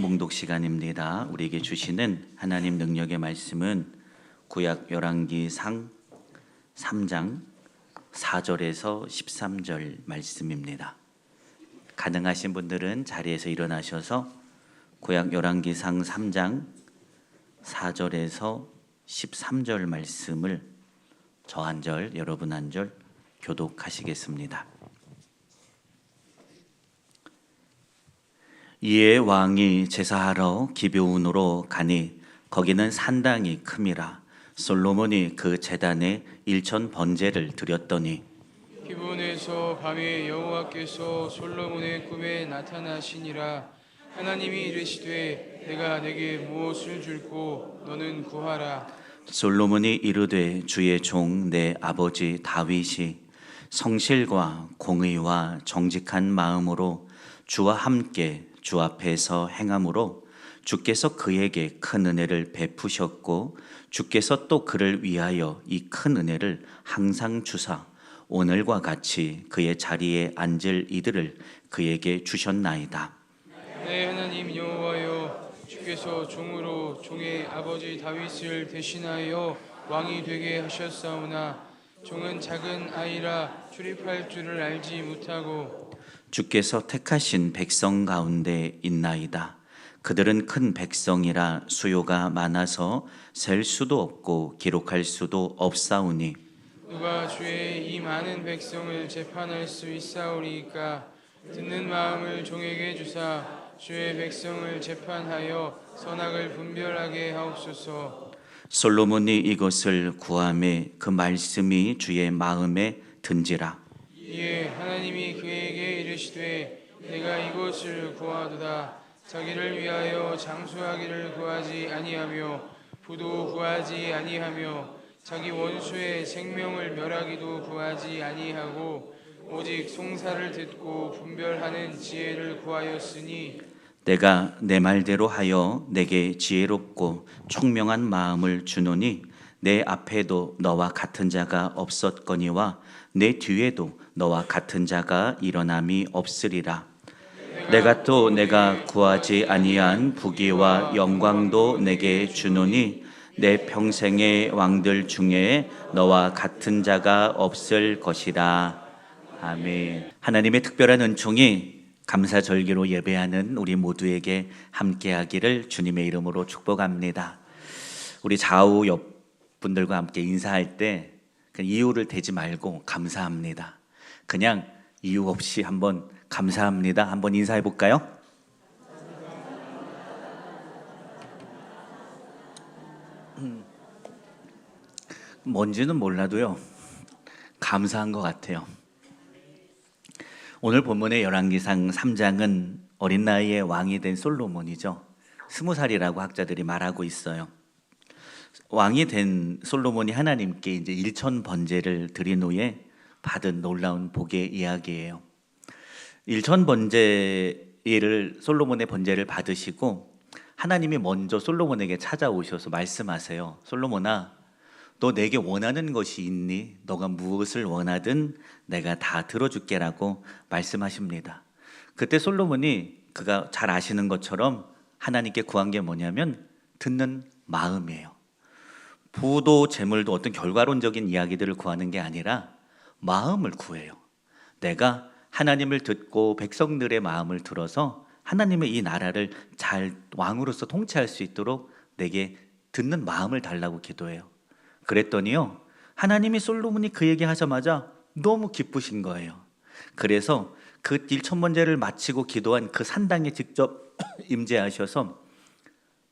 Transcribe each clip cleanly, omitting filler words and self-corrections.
봉독 시간입니다. 우리에게 주시는 하나님 능력의 말씀은 구약 열왕기상 3장 4절에서 13절 말씀입니다. 가능하신 분들은 자리에서 일어나셔서 구약 열왕기상 3장 4절에서 13절 말씀을 저 한 절, 여러분 한 절 교독하시겠습니다. 이에 왕이 제사하러 기브온으로 가니 거기는 산당이 큼이라. 솔로몬이 그 제단에 1천 번제를 드렸더니 기브온에서 밤에 여호와께서 솔로몬의 꿈에 나타나시니라. 하나님이 이르시되 내가 내게 무엇을 줄고 너는 구하라. 솔로몬이 이르되 주의 종 내 아버지 다윗이 성실과 공의와 정직한 마음으로 주와 함께 주 앞에서 행함으로 주께서 그에게 큰 은혜를 베푸셨고 주께서 또 그를 위하여 이 큰 은혜를 항상 주사 오늘과 같이 그의 자리에 앉을 이들을 그에게 주셨나이다. 내 하나님 여호와여, 주께서 종으로 종의 아버지 다윗을 대신하여 왕이 되게 하셨사오나 종은 작은 아이라 출입할 줄을 알지 못하고 주께서 택하신 백성 가운데 있나이다. 그들은 큰 백성이라 수요가 많아서 셀 수도 없고 기록할 수도 없사오니 누가 주의 이 많은 백성을 재판할 수 있사오리이까. 듣는 마음을 종에게 주사 주의 백성을 재판하여 선악을 분별하게 하옵소서. 솔로몬이 이것을 구하매 그 말씀이 주의 마음에 든지라. 이에 하나님이 그에게 이르시되 내가 이것을 구하도다. 자기를 위하여 장수하기를 구하지 아니하며 부도 구하지 아니하며 자기 원수의 생명을 멸하기도 구하지 아니하고 오직 송사를 듣고 분별하는 지혜를 구하였으니 내가 내 말대로 하여 내게 지혜롭고 총명한 마음을 주노니 내 앞에도 너와 같은 자가 없었거니와 내 뒤에도 너와 같은 자가 일어남이 없으리라. 내가 구하지 아니한 부귀와 영광도 내게 주노니 내 평생의 왕들 중에 너와 같은 자가 없을 것이다. 아멘. 하나님의 특별한 은총이 감사절기로 예배하는 우리 모두에게 함께하기를 주님의 이름으로 축복합니다. 우리 좌우 옆 분들과 함께 인사할 때 이유를 대지 말고 감사합니다. 그냥 이유 없이 한번 감사합니다. 한번 인사해 볼까요? 뭔지는 몰라도요, 감사한 것 같아요. 오늘 본문의 열왕기상 3장은 어린 나이에 왕이 된 솔로몬이죠. 20살이라고 학자들이 말하고 있어요. 왕이 된 솔로몬이 하나님께 이제 1천 번제를 드린 후에 받은 놀라운 복의 이야기예요. 1천 번제를 솔로몬의 번제를 받으시고 하나님이 먼저 솔로몬에게 찾아오셔서 말씀하세요. 솔로몬아, 너 내게 원하는 것이 있니? 너가 무엇을 원하든 내가 다 들어줄게라고 말씀하십니다. 그때 솔로몬이 그가 잘 아시는 것처럼 하나님께 구한 게 뭐냐면 듣는 마음이에요. 부도 재물도 어떤 결과론적인 이야기들을 구하는 게 아니라 마음을 구해요. 내가 하나님을 듣고 백성들의 마음을 들어서 하나님의 이 나라를 잘 왕으로서 통치할 수 있도록 내게 듣는 마음을 달라고 기도해요. 그랬더니요, 하나님이 솔로몬이 그 얘기 하자마자 너무 기쁘신 거예요. 그래서 그 1천 번제를 마치고 기도한 그 산당에 직접 임재하셔서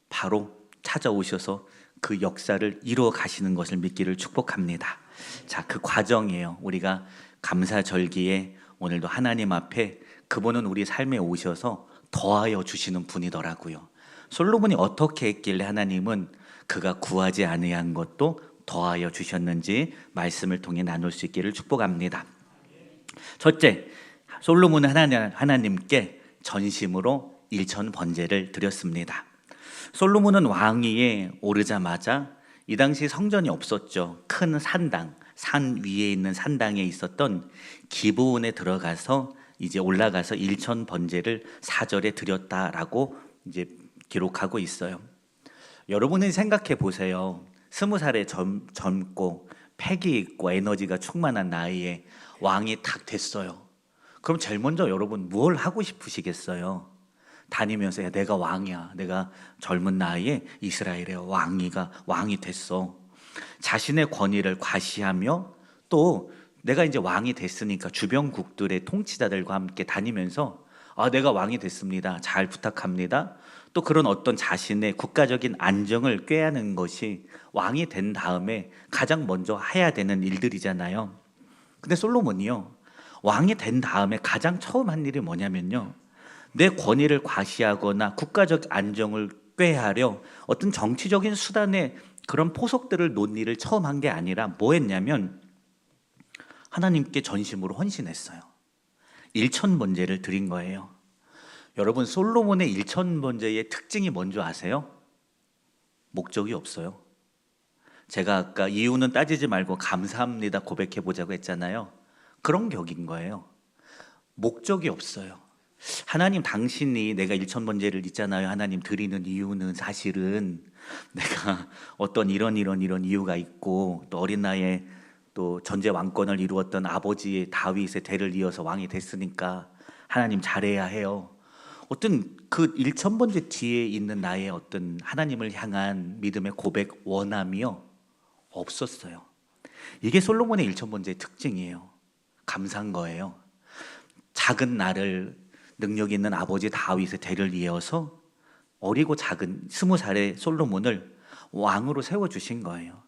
바로 찾아오셔서 그 역사를 이루어 가시는 것을 믿기를 축복합니다. 자, 그 과정이에요. 우리가 감사절기에 오늘도 하나님 앞에 그분은 우리 삶에 오셔서 더하여 주시는 분이더라고요. 솔로몬이 어떻게 했길래 하나님은 그가 구하지 아니한 것도 더하여 주셨는지 말씀을 통해 나눌 수 있기를 축복합니다. 첫째, 솔로몬은 하나님께 전심으로 1천 번제를 드렸습니다. 솔로몬은 왕위에 오르자마자 이 당시 성전이 없었죠. 큰 산당, 산 위에 있는 산당에 있었던 기브온에 들어가서 이제 올라가서 1천 번제를 사절에 드렸다라고 이제 기록하고 있어요. 여러분은 생각해 보세요. 20살에 젊고 패기 있고 에너지가 충만한 나이에 왕이 탁 됐어요. 그럼 제일 먼저 여러분 뭘 하고 싶으시겠어요? 다니면서 야, 내가 왕이야. 내가 젊은 나이에 이스라엘의 왕이 됐어. 자신의 권위를 과시하며 또 내가 이제 왕이 됐으니까 주변국들의 통치자들과 함께 다니면서 아, 내가 왕이 됐습니다. 잘 부탁합니다. 또 그런 어떤 자신의 국가적인 안정을 꾀하는 것이 왕이 된 다음에 가장 먼저 해야 되는 일들이잖아요. 근데 솔로몬이요, 왕이 된 다음에 가장 처음 한 일이 뭐냐면요, 내 권위를 과시하거나 국가적 안정을 꾀하려 어떤 정치적인 수단의 그런 포석들을 논의를 처음 한 게 아니라 뭐 했냐면 하나님께 전심으로 헌신했어요. 일천번제를 드린 거예요. 여러분, 솔로몬의 일천번제의 특징이 뭔지 아세요? 목적이 없어요. 제가 아까 이유는 따지지 말고 감사합니다 고백해 보자고 했잖아요. 그런 격인 거예요. 목적이 없어요. 하나님, 당신이 내가 일천번제를 있잖아요, 하나님 드리는 이유는 사실은 내가 어떤 이런 이유가 있고 또 어린 나이에 또 전제 왕권을 이루었던 아버지의 다윗의 대를 이어서 왕이 됐으니까 하나님 잘해야 해요. 어떤 그 일천번제 뒤에 있는 나의 어떤 하나님을 향한 믿음의 고백, 원함이요, 없었어요. 이게 솔로몬의 일천번제의 특징이에요. 감사한 거예요. 작은 나를 능력 있는 아버지 다윗의 대를 이어서 어리고 작은 20살의 솔로몬을 왕으로 세워주신 거예요.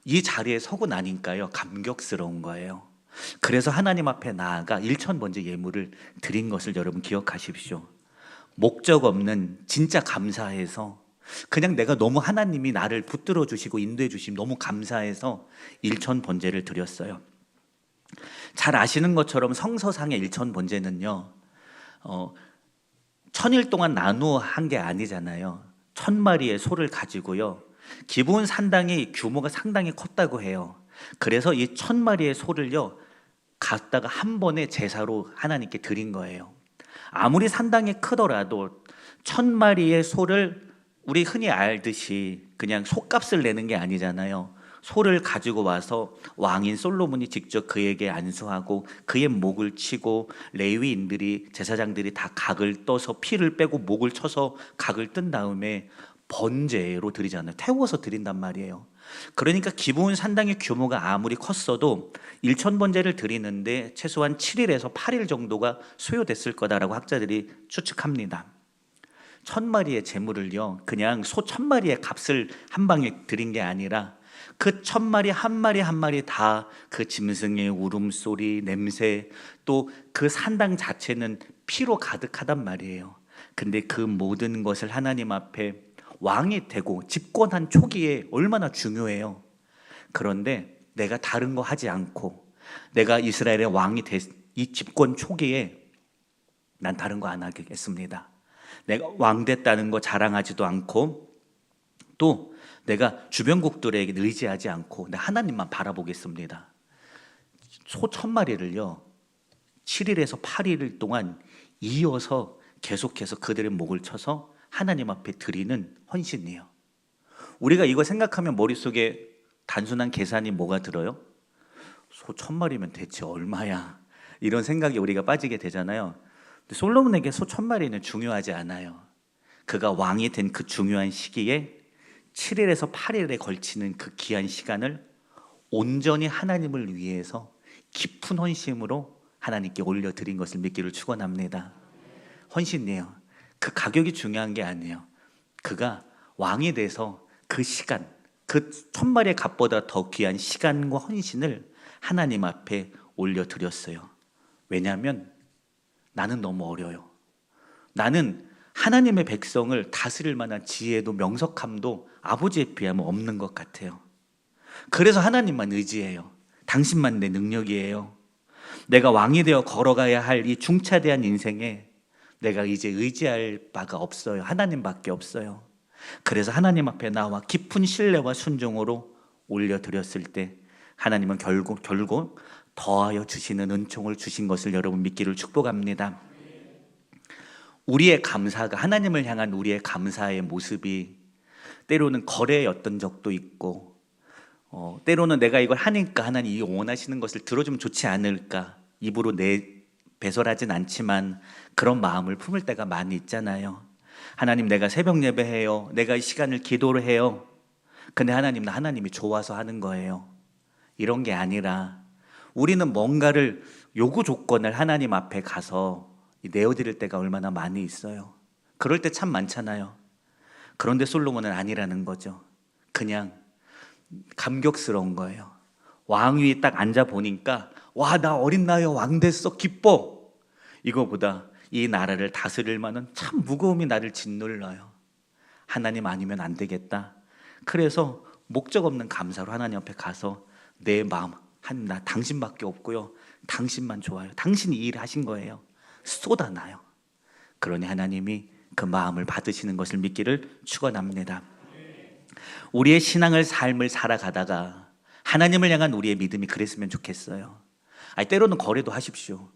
이 자리에 서고 나니까요, 감격스러운 거예요. 그래서 하나님 앞에 나아가 일천번제 예물을 드린 것을 여러분 기억하십시오. 목적 없는, 진짜 감사해서, 그냥 내가 너무 하나님이 나를 붙들어 주시고 인도해 주시면 너무 감사해서 일천번제를 드렸어요. 잘 아시는 것처럼 성서상의 일천번제는요, 천일 동안 나누어 한 게 아니잖아요. 1000마리의 소를 가지고요, 기본 산당이 규모가 상당히 컸다고 해요. 그래서 이 1000마리의 소를요 갖다가 한 번에 제사로 하나님께 드린 거예요. 아무리 산당이 크더라도 1000마리의 소를 우리 흔히 알듯이 그냥 소값을 내는 게 아니잖아요. 소를 가지고 와서 왕인 솔로몬이 직접 그에게 안수하고 그의 목을 치고 레위인들이, 제사장들이 다 각을 떠서 피를 빼고 목을 쳐서 각을 뜬 다음에 번제로 드리잖아요. 태워서 드린단 말이에요. 그러니까 기본 산당의 규모가 아무리 컸어도 일천번제를 드리는데 최소한 7일에서 8일 정도가 소요됐을 거다라고 학자들이 추측합니다. 1000마리의 제물을요, 그냥 소 1000마리의 값을 한 방에 드린 게 아니라 그 1000마리 한 마리 한 마리 다 그 짐승의 울음소리, 냄새, 또 그 산당 자체는 피로 가득하단 말이에요. 근데 그 모든 것을 하나님 앞에 왕이 되고 집권한 초기에 얼마나 중요해요. 그런데 내가 다른 거 하지 않고 내가 이스라엘의 왕이 이 집권 초기에 난 다른 거 안 하겠습니다. 내가 왕 됐다는 거 자랑하지도 않고 또 내가 주변국들에게 의지하지 않고 내 하나님만 바라보겠습니다. 소 1000마리를요 7일에서 8일 동안 이어서 계속해서 그들의 목을 쳐서 하나님 앞에 드리는 헌신이에요. 우리가 이거 생각하면 머릿속에 단순한 계산이 뭐가 들어요? 소 1000마리면 대체 얼마야? 이런 생각이 우리가 빠지게 되잖아요. 근데 솔로몬에게 소 1000마리는 중요하지 않아요. 그가 왕이 된 그 중요한 시기에 7일에서 8일에 걸치는 그 귀한 시간을 온전히 하나님을 위해서 깊은 헌신으로 하나님께 올려드린 것을 믿기를 축원합니다. 헌신이에요. 그 가격이 중요한 게 아니에요. 그가 왕이 돼서 그 시간, 그 1000마리의 값보다 더 귀한 시간과 헌신을 하나님 앞에 올려드렸어요. 왜냐하면 나는 너무 어려요. 나는 하나님의 백성을 다스릴 만한 지혜도 명석함도 아버지에 비하면 없는 것 같아요. 그래서 하나님만 의지해요. 당신만 내 능력이에요. 내가 왕이 되어 걸어가야 할 이 중차대한 인생에 내가 이제 의지할 바가 없어요. 하나님밖에 없어요. 그래서 하나님 앞에 나와 깊은 신뢰와 순종으로 올려드렸을 때 하나님은 결국 더하여 주시는 은총을 주신 것을 여러분 믿기를 축복합니다. 우리의 감사가, 하나님을 향한 우리의 감사의 모습이 때로는 거래였던 적도 있고, 때로는 내가 이걸 하니까 하나님이 원하시는 것을 들어주면 좋지 않을까, 입으로 배설하진 않지만 그런 마음을 품을 때가 많이 있잖아요. 하나님, 내가 새벽 예배해요. 내가 이 시간을 기도를 해요. 근데 하나님이 좋아서 하는 거예요. 이런 게 아니라 우리는 뭔가를 요구 조건을 하나님 앞에 가서 내어드릴 때가 얼마나 많이 있어요. 그럴 때 참 많잖아요. 그런데 솔로몬은 아니라는 거죠. 그냥 감격스러운 거예요. 왕위에 딱 앉아 보니까 와, 나 어린 나이에 왕 됐어, 기뻐. 이거보다 이 나라를 다스릴 만한 참 무거움이 나를 짓눌러요. 하나님 아니면 안 되겠다. 그래서 목적 없는 감사로 하나님 앞에 가서 내 마음, 나 당신밖에 없고요, 당신만 좋아요. 당신이 이 일을 하신 거예요. 쏟아나요. 그러니 하나님이 그 마음을 받으시는 것을 믿기를 축원합니다. 우리의 신앙을 삶을 살아가다가 하나님을 향한 우리의 믿음이 그랬으면 좋겠어요. 때로는 거래도 하십시오.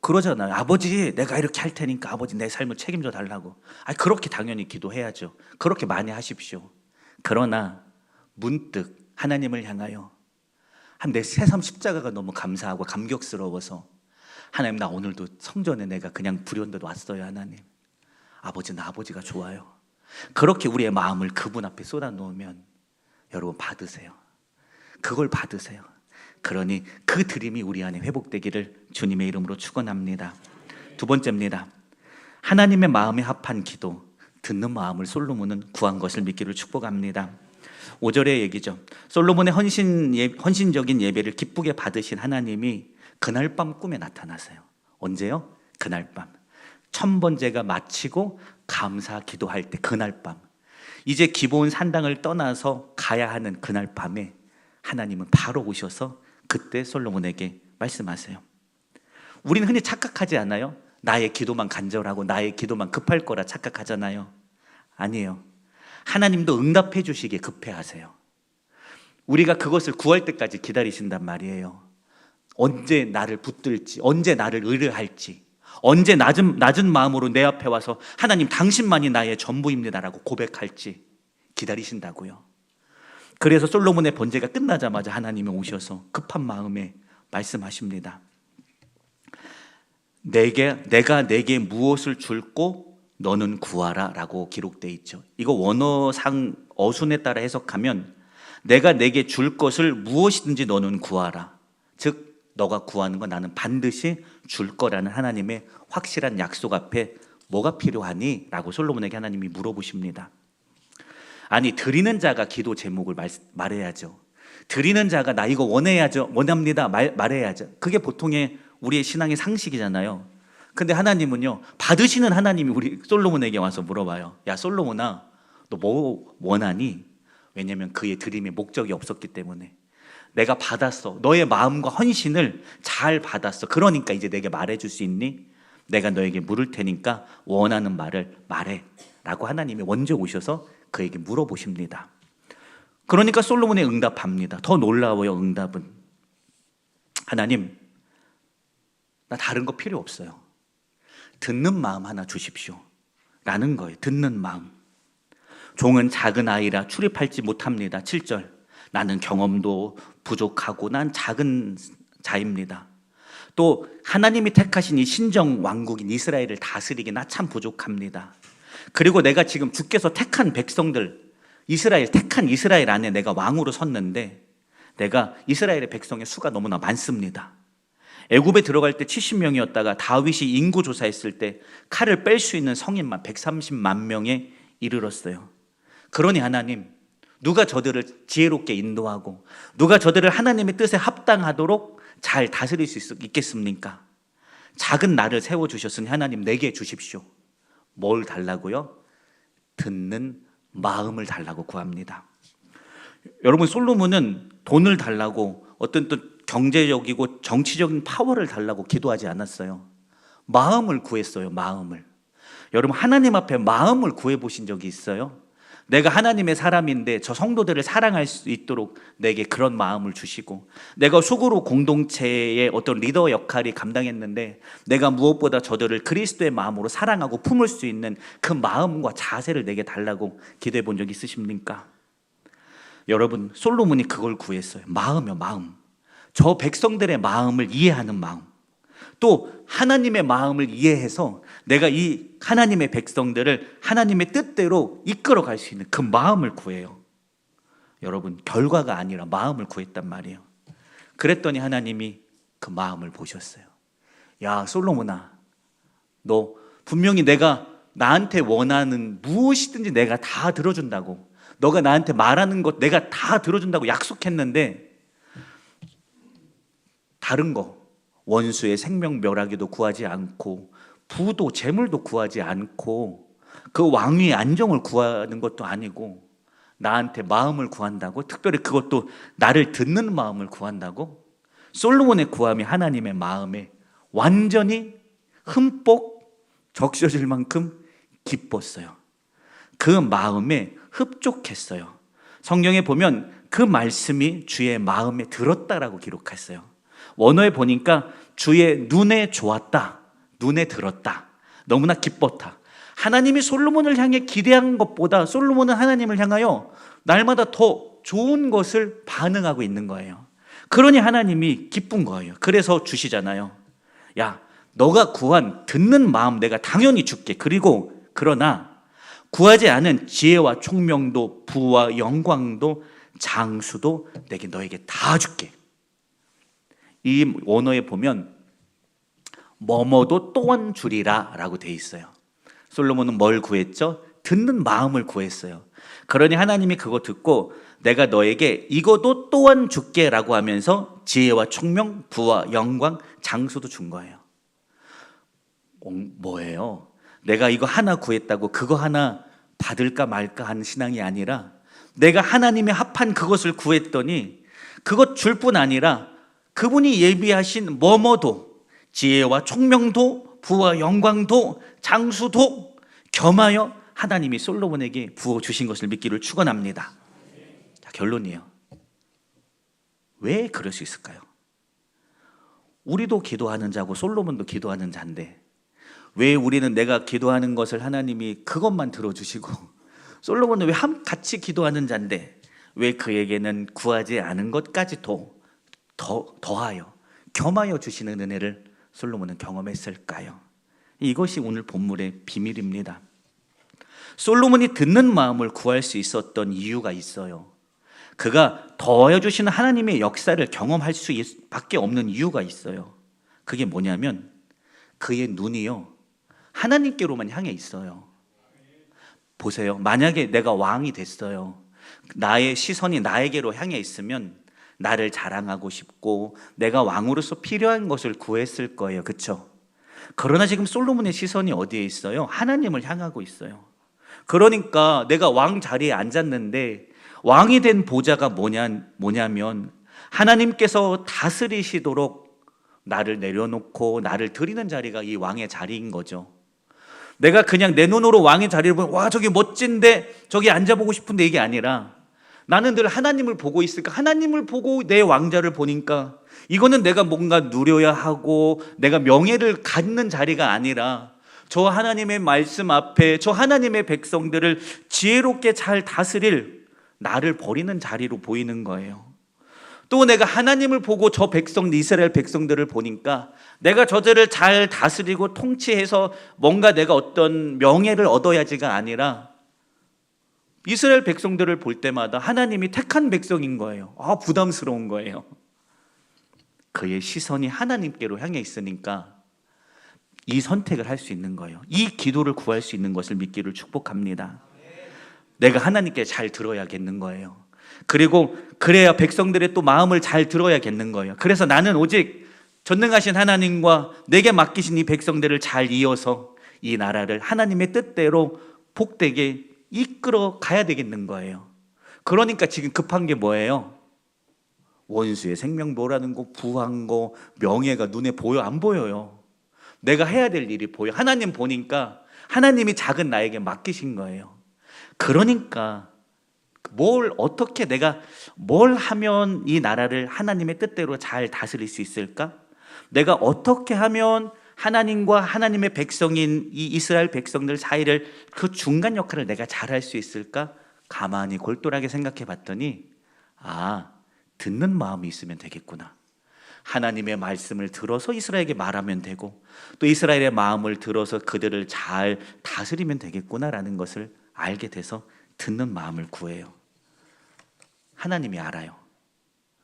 그러잖아요. 아버지, 내가 이렇게 할 테니까 아버지 내 삶을 책임져 달라고. 그렇게 당연히 기도해야죠. 그렇게 많이 하십시오. 그러나 문득 하나님을 향하여 내 새삼 십자가가 너무 감사하고 감격스러워서 하나님, 나 오늘도 성전에 내가 그냥 불현듯 왔어요. 하나님, 아버지, 나 아버지가 좋아요. 그렇게 우리의 마음을 그분 앞에 쏟아놓으면 여러분 받으세요. 그걸 받으세요. 그러니 그 드림이 우리 안에 회복되기를 주님의 이름으로 축원합니다. 두 번째입니다. 하나님의 마음에 합한 기도, 듣는 마음을 솔로몬은 구한 것을 믿기를 축복합니다. 5절의 얘기죠. 솔로몬의 헌신적인 예배를 기쁘게 받으신 하나님이 그날 밤 꿈에 나타나세요. 언제요? 그날 밤. 1000번째가 마치고 감사 기도할 때 그날 밤, 이제 기브온 산당을 떠나서 가야 하는 그날 밤에 하나님은 바로 오셔서 그때 솔로몬에게 말씀하세요. 우리는 흔히 착각하지 않아요? 나의 기도만 간절하고 나의 기도만 급할 거라 착각하잖아요. 아니에요. 하나님도 응답해 주시기에 급해하세요. 우리가 그것을 구할 때까지 기다리신단 말이에요. 언제 나를 붙들지, 언제 나를 의뢰할지, 언제 낮은 마음으로 내 앞에 와서 하나님 당신만이 나의 전부입니다라고 고백할지 기다리신다고요. 그래서 솔로몬의 번제가 끝나자마자 하나님이 오셔서 급한 마음에 말씀하십니다. 내가 내게 무엇을 줄고 너는 구하라 라고 기록되어 있죠. 이거 원어상 어순에 따라 해석하면 내가 내게 줄 것을 무엇이든지 너는 구하라. 즉 너가 구하는 건 나는 반드시 줄 거라는 하나님의 확실한 약속 앞에 뭐가 필요하니? 라고 솔로몬에게 하나님이 물어보십니다. 아니, 드리는 자가 기도 제목을 말해야죠. 드리는 자가 나 이거 원합니다 말해야죠. 그게 보통의 우리의 신앙의 상식이잖아요. 근데 하나님은요, 받으시는 하나님이 우리 솔로몬에게 와서 물어봐요. 야, 솔로몬아, 너 뭐 원하니? 왜냐면 그의 드림의 목적이 없었기 때문에. 내가 받았어. 너의 마음과 헌신을 잘 받았어. 그러니까 이제 내게 말해줄 수 있니? 내가 너에게 물을 테니까 원하는 말을 말해 라고 하나님이 먼저 오셔서 그에게 물어보십니다. 그러니까 솔로몬이 응답합니다. 더 놀라워요. 응답은, 하나님, 나 다른 거 필요 없어요. 듣는 마음 하나 주십시오 라는 거예요. 듣는 마음. 종은 작은 아이라 출입할지 못합니다. 7절. 나는 경험도 부족하고 난 작은 자입니다. 또 하나님이 택하신 이 신정 왕국인 이스라엘을 다스리기 나 참 부족합니다. 그리고 내가 지금 주께서 택한 백성들, 택한 이스라엘 안에 내가 왕으로 섰는데 내가 이스라엘의 백성의 수가 너무나 많습니다. 애굽에 들어갈 때 70명이었다가 다윗이 인구 조사했을 때 칼을 뺄 수 있는 성인만 130만 명에 이르렀어요. 그러니 하나님, 누가 저들을 지혜롭게 인도하고 누가 저들을 하나님의 뜻에 합당하도록 잘 다스릴 수 있겠습니까? 작은 나를 세워주셨으니 하나님 내게 주십시오. 뭘 달라고요? 듣는 마음을 달라고 구합니다. 여러분, 솔로몬은 돈을 달라고 어떤 또 경제적이고 정치적인 파워를 달라고 기도하지 않았어요. 마음을 구했어요. 마음을. 여러분, 하나님 앞에 마음을 구해보신 적이 있어요? 내가 하나님의 사람인데 저 성도들을 사랑할 수 있도록 내게 그런 마음을 주시고, 내가 소그룹 공동체의 어떤 리더 역할이 감당했는데 내가 무엇보다 저들을 그리스도의 마음으로 사랑하고 품을 수 있는 그 마음과 자세를 내게 달라고 기도해 본 적 있으십니까? 여러분, 솔로몬이 그걸 구했어요. 마음이요, 마음. 저 백성들의 마음을 이해하는 마음, 또 하나님의 마음을 이해해서 내가 이 하나님의 백성들을 하나님의 뜻대로 이끌어 갈 수 있는 그 마음을 구해요. 여러분, 결과가 아니라 마음을 구했단 말이에요. 그랬더니 하나님이 그 마음을 보셨어요. 야, 솔로몬아, 너 분명히 내가 나한테 원하는 무엇이든지 내가 다 들어준다고, 너가 나한테 말하는 것 내가 다 들어준다고 약속했는데, 다른 거, 원수의 생명 멸하기도 구하지 않고 부도 재물도 구하지 않고 그 왕위의 안정을 구하는 것도 아니고 나한테 마음을 구한다고? 특별히 그것도 나를 듣는 마음을 구한다고? 솔로몬의 구함이 하나님의 마음에 완전히 흠뻑 적셔질 만큼 기뻤어요. 그 마음에 흡족했어요. 성경에 보면 그 말씀이 주의 마음에 들었다라고 기록했어요. 원어에 보니까 주의 눈에 좋았다, 눈에 들었다, 너무나 기뻤다. 하나님이 솔로몬을 향해 기대한 것보다 솔로몬은 하나님을 향하여 날마다 더 좋은 것을 반응하고 있는 거예요. 그러니 하나님이 기쁜 거예요. 그래서 주시잖아요. 야, 너가 구한 듣는 마음 내가 당연히 줄게. 그리고 그러나 구하지 않은 지혜와 총명도 부와 영광도 장수도 내게 너에게 다 줄게. 이 원어에 보면 뭐뭐도 또한 주리라 라고 돼 있어요. 솔로몬은 뭘 구했죠? 듣는 마음을 구했어요. 그러니 하나님이 그거 듣고 내가 너에게 이것도 또한 줄게 라고 하면서 지혜와 총명, 부와 영광, 장수도 준 거예요. 뭐예요? 내가 이거 하나 구했다고 그거 하나 받을까 말까 하는 신앙이 아니라, 내가 하나님의 합한 그것을 구했더니 그것 줄 뿐 아니라 그분이 예비하신 뭐뭐도, 지혜와 총명도 부와 영광도 장수도 겸하여 하나님이 솔로몬에게 부어주신 것을 믿기를 축원합니다. 자, 결론이에요. 왜 그럴 수 있을까요? 우리도 기도하는 자고 솔로몬도 기도하는 자인데 왜 우리는 내가 기도하는 것을 하나님이 그것만 들어주시고 솔로몬은 왜 같이 기도하는 자인데 왜 그에게는 구하지 않은 것까지도 더하여 겸하여 주시는 은혜를 솔로몬은 경험했을까요? 이것이 오늘 본문의 비밀입니다. 솔로몬이 듣는 마음을 구할 수 있었던 이유가 있어요. 그가 더하여 주시는 하나님의 역사를 경험할 수밖에 없는 이유가 있어요. 그게 뭐냐면 그의 눈이요, 하나님께로만 향해 있어요. 보세요. 만약에 내가 왕이 됐어요. 나의 시선이 나에게로 향해 있으면 나를 자랑하고 싶고 내가 왕으로서 필요한 것을 구했을 거예요. 그렇죠? 그러나 지금 솔로몬의 시선이 어디에 있어요? 하나님을 향하고 있어요. 그러니까 내가 왕 자리에 앉았는데 왕이 된 보좌가 뭐냐면 하나님께서 다스리시도록 나를 내려놓고 나를 드리는 자리가 이 왕의 자리인 거죠. 내가 그냥 내 눈으로 왕의 자리를 보면 와 저기 멋진데 저기 앉아보고 싶은데 이게 아니라 나는 늘 하나님을 보고 있으니까 하나님을 보고 내 왕자를 보니까 이거는 내가 뭔가 누려야 하고 내가 명예를 갖는 자리가 아니라 저 하나님의 말씀 앞에 저 하나님의 백성들을 지혜롭게 잘 다스릴 나를 버리는 자리로 보이는 거예요. 또 내가 하나님을 보고 저 이스라엘 백성들을 보니까 내가 저들을 잘 다스리고 통치해서 뭔가 내가 어떤 명예를 얻어야지가 아니라 이스라엘 백성들을 볼 때마다 하나님이 택한 백성인 거예요. 부담스러운 거예요. 그의 시선이 하나님께로 향해 있으니까 이 선택을 할 수 있는 거예요. 이 기도를 구할 수 있는 것을 믿기를 축복합니다. 내가 하나님께 잘 들어야겠는 거예요. 그리고 그래야 백성들의 또 마음을 잘 들어야겠는 거예요. 그래서 나는 오직 전능하신 하나님과 내게 맡기신 이 백성들을 잘 이어서 이 나라를 하나님의 뜻대로 복되게 이끌어 가야 되겠는 거예요. 그러니까 지금 급한 게 뭐예요? 원수의 생명 뭐라는 거, 부한 거, 명예가 눈에 보여 안 보여요? 내가 해야 될 일이 보여. 하나님 보니까 하나님이 작은 나에게 맡기신 거예요. 그러니까 어떻게 내가 뭘 하면 이 나라를 하나님의 뜻대로 잘 다스릴 수 있을까? 내가 어떻게 하면 하나님과 하나님의 백성인 이 이스라엘 백성들 사이를 그 중간 역할을 내가 잘할 수 있을까? 가만히 골똘하게 생각해 봤더니 듣는 마음이 있으면 되겠구나. 하나님의 말씀을 들어서 이스라엘에게 말하면 되고 또 이스라엘의 마음을 들어서 그들을 잘 다스리면 되겠구나라는 것을 알게 돼서 듣는 마음을 구해요. 하나님이 알아요.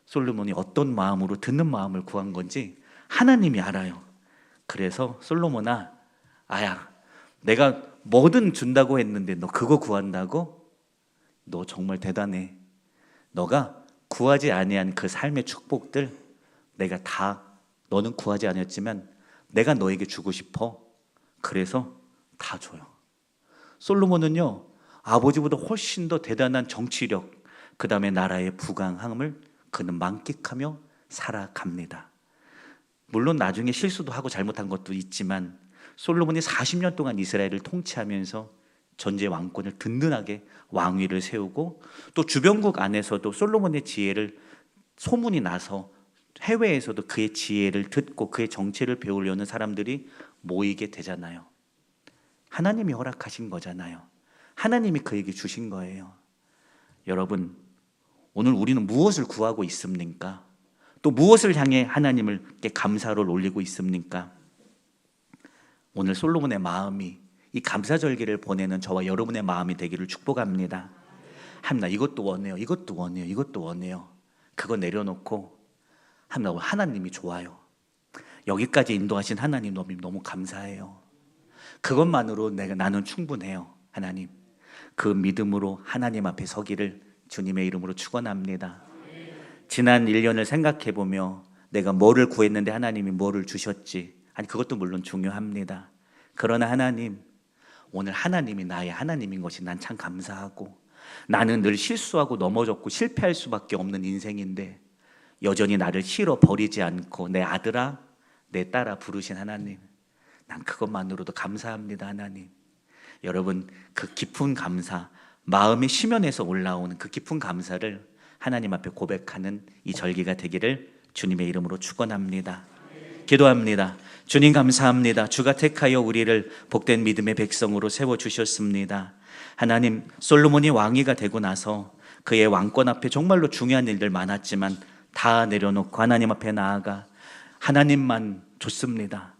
솔로몬이 어떤 마음으로 듣는 마음을 구한 건지 하나님이 알아요. 그래서 솔로몬아, 내가 뭐든 준다고 했는데 너 그거 구한다고? 너 정말 대단해. 너가 구하지 아니한 그 삶의 축복들 내가 다, 너는 구하지 않았지만 내가 너에게 주고 싶어. 그래서 다 줘요. 솔로몬은요, 아버지보다 훨씬 더 대단한 정치력, 그 다음에 나라의 부강함을 그는 만끽하며 살아갑니다. 물론 나중에 실수도 하고 잘못한 것도 있지만 솔로몬이 40년 동안 이스라엘을 통치하면서 전제 왕권을 든든하게 왕위를 세우고 또 주변국 안에서도 솔로몬의 지혜를 소문이 나서 해외에서도 그의 지혜를 듣고 그의 정체를 배우려는 사람들이 모이게 되잖아요. 하나님이 허락하신 거잖아요. 하나님이 그에게 주신 거예요. 여러분, 오늘 우리는 무엇을 구하고 있습니까? 또 무엇을 향해 하나님께 감사를 올리고 있습니까? 오늘 솔로몬의 마음이 이 감사절기를 보내는 저와 여러분의 마음이 되기를 축복합니다. 하나님, 나 이것도 원해요. 이것도 원해요. 이것도 원해요. 그거 내려놓고 하나님이 좋아요. 여기까지 인도하신 하나님 너무 감사해요. 그것만으로 나는 충분해요. 하나님, 그 믿음으로 하나님 앞에 서기를 주님의 이름으로 축원합니다. 지난 1년을 생각해보며 내가 뭐를 구했는데 하나님이 뭐를 주셨지, 그것도 물론 중요합니다. 그러나 하나님, 오늘 하나님이 나의 하나님인 것이 난 참 감사하고, 나는 늘 실수하고 넘어졌고 실패할 수밖에 없는 인생인데 여전히 나를 잃어버리지 않고 내 아들아 내 딸아 부르신 하나님, 난 그것만으로도 감사합니다. 하나님, 여러분, 그 깊은 감사, 마음의 심연에서 올라오는 그 깊은 감사를 하나님 앞에 고백하는 이 절기가 되기를 주님의 이름으로 축원합니다. 기도합니다. 주님 감사합니다. 주가 택하여 우리를 복된 믿음의 백성으로 세워주셨습니다. 하나님, 솔로몬이 왕위가 되고 나서 그의 왕권 앞에 정말로 중요한 일들 많았지만 다 내려놓고 하나님 앞에 나아가 하나님만 좋습니다.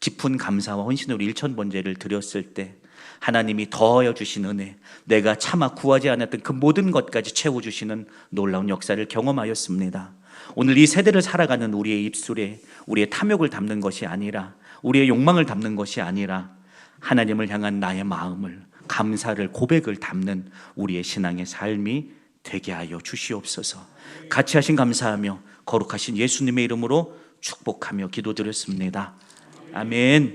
깊은 감사와 헌신으로 1,000번제를 드렸을 때 하나님이 더하여 주신 은혜, 내가 차마 구하지 않았던 그 모든 것까지 채워주시는 놀라운 역사를 경험하였습니다. 오늘 이 세대를 살아가는 우리의 입술에 우리의 탐욕을 담는 것이 아니라, 우리의 욕망을 담는 것이 아니라 하나님을 향한 나의 마음을, 감사를, 고백을 담는 우리의 신앙의 삶이 되게 하여 주시옵소서. 같이 하신 감사하며 거룩하신 예수님의 이름으로 축복하며 기도드렸습니다. 아멘.